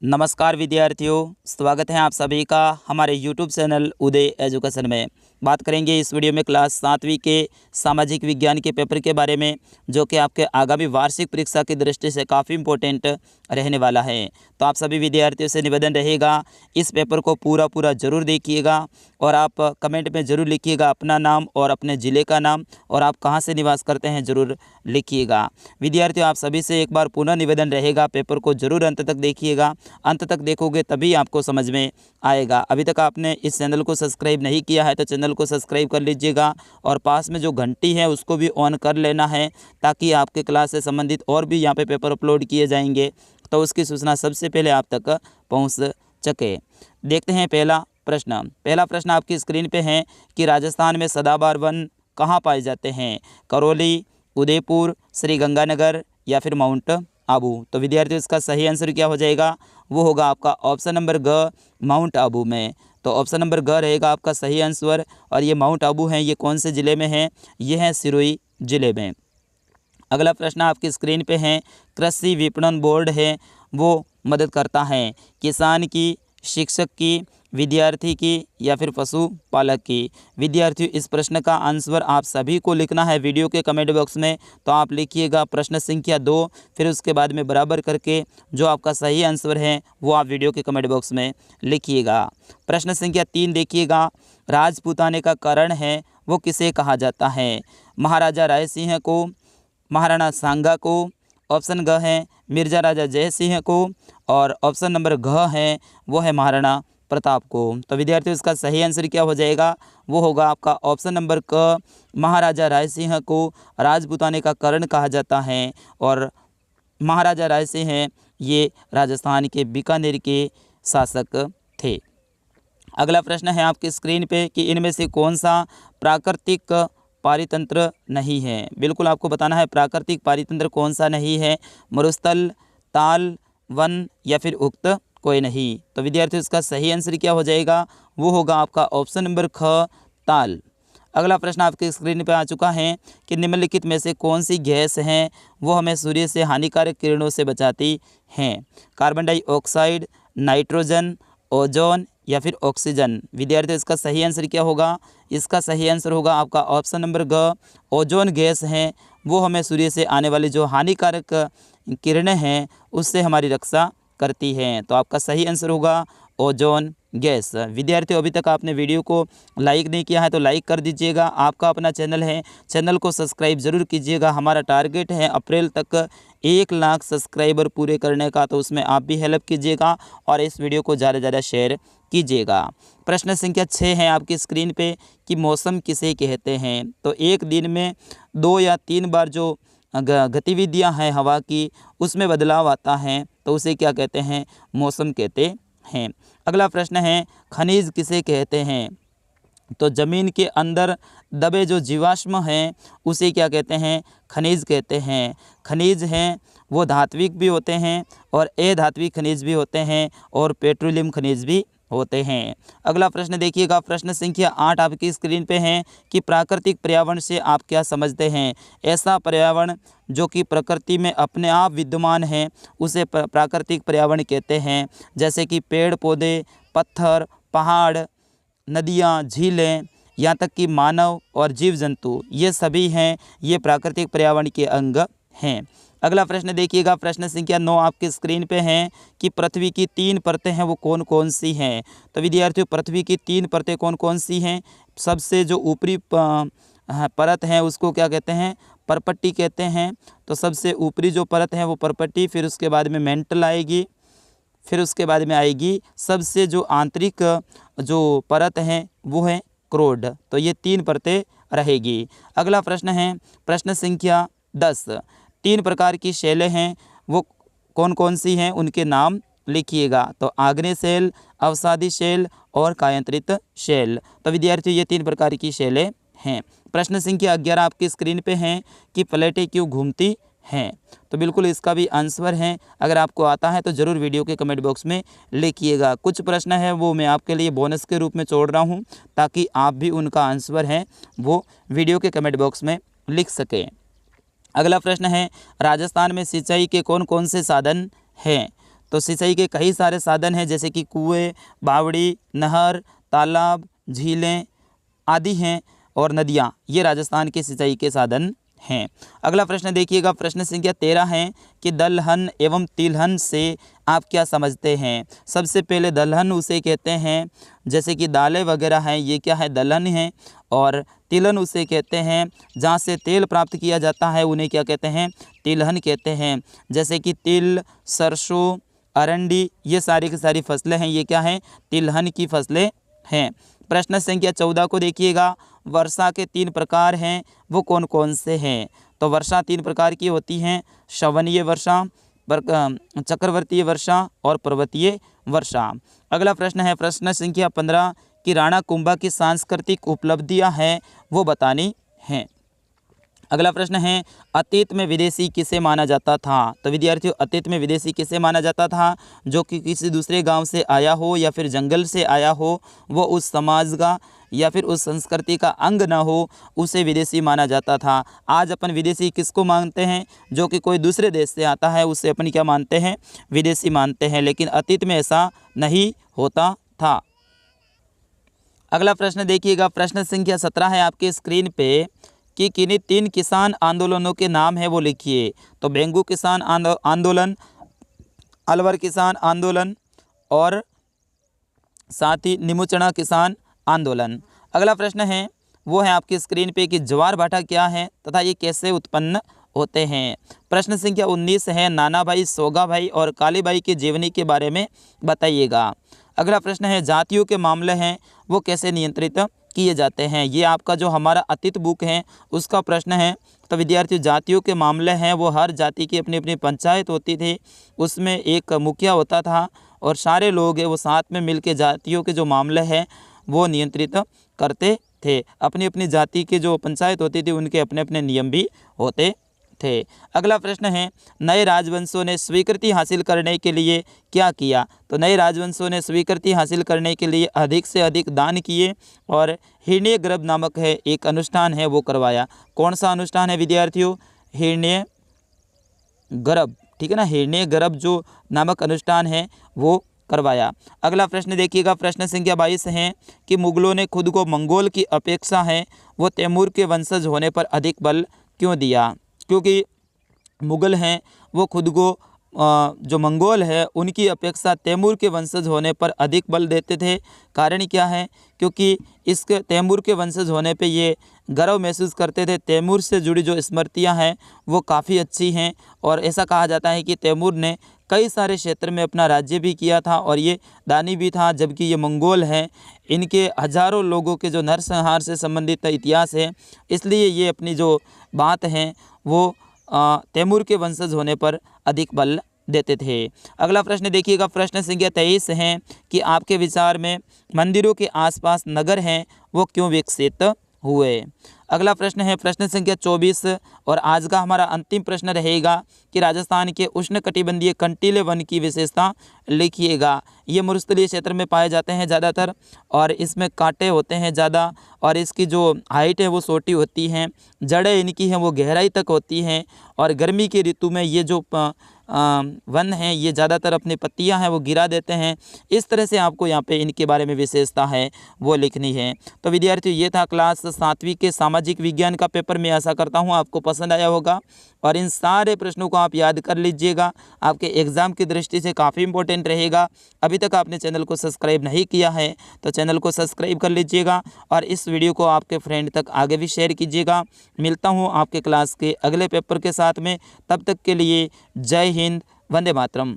नमस्कार विद्यार्थियों, स्वागत है आप सभी का हमारे YouTube चैनल उदय एजुकेशन में। बात करेंगे इस वीडियो में क्लास 7वीं के सामाजिक विज्ञान के पेपर के बारे में, जो कि आपके आगामी वार्षिक परीक्षा की दृष्टि से काफ़ी इम्पोर्टेंट रहने वाला है। तो आप सभी विद्यार्थियों से निवेदन रहेगा, इस पेपर को पूरा ज़रूर देखिएगा और आप कमेंट में ज़रूर लिखिएगा अपना नाम और अपने ज़िले का नाम और आप कहाँ से निवास करते हैं ज़रूर लिखिएगा। विद्यार्थियों, आप सभी से एक बार पुनः निवेदन रहेगा, पेपर को ज़रूर अंत तक देखिएगा। अंत तक देखोगे तभी आपको समझ में आएगा। अभी तक आपने इस चैनल को सब्सक्राइब नहीं किया है तो चैनल को सब्सक्राइब कर लीजिएगा और पास में जो घंटी है उसको भी ऑन कर लेना है, ताकि आपके क्लास से संबंधित और भी यहाँ पे पेपर अपलोड किए जाएंगे तो उसकी सूचना सबसे पहले आप तक पहुँच सके। देखते हैं पहला प्रश्न आपकी स्क्रीन पे है कि राजस्थान में सदाबहार वन कहाँ पाए जाते हैं? करौली, उदयपुर, श्रीगंगानगर या फिर माउंट आबू। तो विद्यार्थियों, इसका सही आंसर क्या हो जाएगा? वो होगा आपका ऑप्शन नंबर ग, माउंट आबू में। तो ऑप्शन नंबर ग रहेगा आपका सही आंसर। और ये माउंट आबू है, ये कौन से ज़िले में है? ये है सिरोही ज़िले में। अगला प्रश्न आपकी स्क्रीन पे है, कृषि विपणन बोर्ड है वो मदद करता है किसान की, शिक्षक की, विद्यार्थी की या फिर पशुपालक की? विद्यार्थियों, इस प्रश्न का आंसर आप सभी को लिखना है वीडियो के कमेंट बॉक्स में। तो आप लिखिएगा प्रश्न संख्या 2, फिर उसके बाद में बराबर करके जो आपका सही आंसर है वो आप वीडियो के कमेंट बॉक्स में लिखिएगा। प्रश्न संख्या 3 देखिएगा, राजपूताने का कारण है वो किसे कहा जाता है? महाराजा राय सिंह को, महाराणा सांगा को, ऑप्शन ग है मिर्जा राजा जय सिंह को और ऑप्शन नंबर घ है वो है महाराणा प्रताप को। तो विद्यार्थियों, इसका सही आंसर क्या हो जाएगा? वो होगा आपका ऑप्शन नंबर क, महाराजा राय सिंह को राजपूताने का कर्ण कहा जाता है। और महाराजा राय सिंह ये राजस्थान के बीकानेर के शासक थे। अगला प्रश्न है आपकी स्क्रीन पे कि इनमें से कौन सा प्राकृतिक पारितंत्र नहीं है? बिल्कुल आपको बताना है प्राकृतिक पारितंत्र कौन सा नहीं है। मरुस्थल, ताल, वन या फिर उक्त कोई नहीं। तो विद्यार्थियों, इसका सही आंसर क्या हो जाएगा? वो होगा आपका ऑप्शन नंबर ख, ताल। अगला प्रश्न आपके स्क्रीन पर आ चुका है कि निम्नलिखित में से कौन सी गैस है वो हमें सूर्य से हानिकारक किरणों से बचाती हैं? कार्बन डाइऑक्साइड, नाइट्रोजन, ओजोन या फिर ऑक्सीजन? विद्यार्थियों, इसका सही आंसर क्या होगा? इसका सही आंसर होगा आपका ऑप्शन नंबर ग, ओजोन गैस है वो हमें सूर्य से आने वाली जो हानिकारक किरणें हैं उससे हमारी रक्षा करती हैं। तो आपका सही आंसर होगा ओजोन गैस। विद्यार्थियों, अभी तक आपने वीडियो को लाइक नहीं किया है तो लाइक कर दीजिएगा। आपका अपना चैनल है, चैनल को सब्सक्राइब जरूर कीजिएगा। हमारा टारगेट है अप्रैल तक 1 लाख सब्सक्राइबर पूरे करने का, तो उसमें आप भी हेल्प कीजिएगा और इस वीडियो को ज़्यादा से ज़्यादा शेयर कीजिएगा। प्रश्न संख्या 6 है आपकी स्क्रीन पे कि मौसम किसे कहते हैं? तो एक दिन में 2 या 3 बार जो गतिविधियां हैं हवा की उसमें बदलाव आता है तो उसे क्या कहते हैं? मौसम कहते हैं। अगला प्रश्न है, खनिज किसे कहते हैं? तो ज़मीन के अंदर दबे जो जीवाश्म हैं उसे क्या कहते हैं? खनिज कहते हैं। खनिज हैं वो धात्विक भी होते हैं और अधात्विक खनिज भी होते हैं और पेट्रोलियम खनिज भी होते हैं। अगला प्रश्न देखिएगा, प्रश्न संख्या 8 आपकी स्क्रीन पे है कि प्राकृतिक पर्यावरण से आप क्या समझते हैं? ऐसा पर्यावरण जो कि प्रकृति में अपने आप विद्यमान है उसे प्राकृतिक पर्यावरण कहते हैं। जैसे कि पेड़ पौधे, पत्थर, पहाड़, नदियाँ, झीलें, यहाँ तक कि मानव और जीव जंतु, ये सभी हैं, ये प्राकृतिक पर्यावरण के अंग हैं। अगला प्रश्न देखिएगा, प्रश्न संख्या 9 आपकी स्क्रीन पे हैं कि पृथ्वी की 3 परतें हैं वो कौन कौन सी हैं? तो विद्यार्थियों, पृथ्वी की 3 परतें कौन कौन सी हैं? सबसे जो ऊपरी परत है उसको क्या कहते हैं? परपट्टी कहते हैं। तो सबसे ऊपरी जो परत है वो परपट्टी, फिर उसके बाद में मेंटल आएगी, फिर उसके बाद में आएगी सबसे जो आंतरिक जो परत है वो है क्रोड। तो ये 3 परतें रहेगी। अगला प्रश्न है प्रश्न संख्या 10, 3 प्रकार की शैलें हैं वो कौन कौन सी हैं? उनके नाम लिखिएगा। तो आग्नेय शैल, अवसादी शैल और कायांतरित शैल। तो विद्यार्थियों, ये 3 प्रकार की शैलें हैं। प्रश्न संख्या 11 आपकी स्क्रीन पे हैं कि प्लेटें क्यों घूमती हैं? तो बिल्कुल इसका भी आंसर है, अगर आपको आता है तो ज़रूर वीडियो के कमेंट बॉक्स में लिखिएगा। कुछ प्रश्न है वो मैं आपके लिए बोनस के रूप में छोड़ रहा हूँ ताकि आप भी उनका आंसर है वो वीडियो के कमेंट बॉक्स में लिख सकें। अगला प्रश्न है, राजस्थान में सिंचाई के कौन कौन से साधन हैं? तो सिंचाई के कई सारे साधन हैं, जैसे कि कुएँ, बावड़ी, नहर, तालाब, झीलें आदि हैं और नदियाँ, ये राजस्थान के सिंचाई के साधन हैं। अगला प्रश्न देखिएगा, प्रश्न संख्या 13 है कि दलहन एवं तिलहन से आप क्या समझते हैं। सबसे पहले दलहन उसे कहते हैं जैसे कि दालें वगैरह हैं, ये क्या है, दलहन है। और तिलहन उसे कहते हैं जहाँ से तेल प्राप्त किया जाता है, उन्हें क्या कहते हैं, तिलहन कहते हैं। जैसे कि तिल, सरसों, अरंडी, ये सारी की सारी फसलें हैं, ये क्या हैं, तिलहन की फसलें हैं। प्रश्न संख्या 14 को देखिएगा, वर्षा के 3 प्रकार हैं, वो कौन कौन से हैं। तो वर्षा 3 प्रकार की होती हैं, श्रवणीय वर्षा, चक्रवर्तीय वर्षा और पर्वतीय वर्षा। अगला प्रश्न है प्रश्न संख्या 15 कि राणा कुंभा की सांस्कृतिक उपलब्धियां हैं वो बतानी हैं। अगला प्रश्न है अतीत में विदेशी किसे माना जाता था। तो विद्यार्थियों, अतीत में विदेशी किसे माना जाता था, जो कि किसी दूसरे गांव से आया हो या फिर जंगल से आया हो, वो उस समाज का या फिर उस संस्कृति का अंग ना हो, उसे विदेशी माना जाता था। आज अपन विदेशी किसको मानते हैं, जो कि कोई दूसरे देश से आता है, उसे अपन क्या मानते हैं, विदेशी मानते हैं। लेकिन अतीत में ऐसा नहीं होता था। अगला प्रश्न देखिएगा, प्रश्न संख्या 17 है आपके स्क्रीन पे कि किन्हीं 3 किसान आंदोलनों के नाम है वो लिखिए। तो बेंगू किसान आंदोलन, अलवर किसान आंदोलन और साथ ही निमुचना किसान आंदोलन। अगला प्रश्न है वो है आपकी स्क्रीन पे कि ज्वार भाटा क्या है तथा ये कैसे उत्पन्न होते हैं। प्रश्न संख्या 19 है नाना भाई, सोगा भाई और काली बाई की जीवनी के बारे में बताइएगा। अगला प्रश्न है जातियों के मामले हैं वो कैसे नियंत्रित किए जाते हैं। ये आपका जो हमारा अतीत बुक है उसका प्रश्न है। तो विद्यार्थियों, जातियों के मामले हैं वो हर जाति की अपनी अपनी पंचायत होती थी, उसमें एक मुखिया होता था और सारे लोग वो साथ में मिलकर जातियों के जो मामले हैं वो नियंत्रित करते थे। अपनी अपनी जाति की जो पंचायत होती थी उनके अपने अपने नियम भी होते थे। अगला प्रश्न है नए राजवंशों ने स्वीकृति हासिल करने के लिए क्या किया। तो नए राजवंशों ने स्वीकृति हासिल करने के लिए अधिक से अधिक दान किए और हिरण्य गर्भ नामक है एक अनुष्ठान है वो करवाया। कौन सा अनुष्ठान है विद्यार्थियों, हिरण्य गर्भ, ठीक है ना, हिरण्य गर्भ जो नामक अनुष्ठान है वो करवाया। अगला प्रश्न देखिएगा, प्रश्न संख्या 22 है कि मुगलों ने खुद को मंगोल की अपेक्षा है वो तैमूर के वंशज होने पर अधिक बल क्यों दिया। क्योंकि मुगल हैं वो खुद को जो मंगोल है उनकी अपेक्षा तैमूर के वंशज होने पर अधिक बल देते थे। कारण क्या है, क्योंकि इसके तैमूर के वंशज होने पे ये गर्व महसूस करते थे। तैमूर से जुड़ी जो स्मृतियां हैं वो काफ़ी अच्छी हैं और ऐसा कहा जाता है कि तैमूर ने कई सारे क्षेत्र में अपना राज्य भी किया था और ये दानी भी था। जबकि ये मंगोल हैं, इनके हजारों लोगों के जो नरसंहार से संबंधित इतिहास है, इसलिए ये अपनी जो बात है वो तैमूर के वंशज होने पर अधिक बल देते थे। अगला प्रश्न देखिएगा, प्रश्न संख्या 23 है कि आपके विचार में मंदिरों के आसपास नगर हैं वो क्यों विकसित हुए। अगला प्रश्न है प्रश्न संख्या 24 और आज का हमारा अंतिम प्रश्न रहेगा कि राजस्थान के उष्णकटिबंधीय कंटीले वन की विशेषता लिखिएगा। ये मरुस्थलीय क्षेत्र में पाए जाते हैं ज़्यादातर और इसमें कांटे होते हैं ज़्यादा और इसकी जो हाइट है वो छोटी होती हैं, जड़ें इनकी हैं वो गहराई तक होती हैं और गर्मी की ऋतु में ये जो वन हैं ये ज़्यादातर अपनी पत्तियां हैं वो गिरा देते हैं। इस तरह से आपको यहाँ पे इनके बारे में विशेषता है वो लिखनी है। तो विद्यार्थियों, ये था क्लास 7वीं के सामाजिक विज्ञान का पेपर। मैं आशा करता हूँ आपको पसंद आया होगा और इन सारे प्रश्नों को आप याद कर लीजिएगा, आपके एग्ज़ाम की दृष्टि से काफ़ी इंपॉर्टेंट रहेगा। अभी तक आपने चैनल को सब्सक्राइब नहीं किया है तो चैनल को सब्सक्राइब कर लीजिएगा और इस वीडियो को आपके फ्रेंड तक आगे भी शेयर कीजिएगा। मिलता हूँ आपके क्लास के अगले पेपर के साथ में, तब तक के लिए जय हिंद, वंदे मातरम।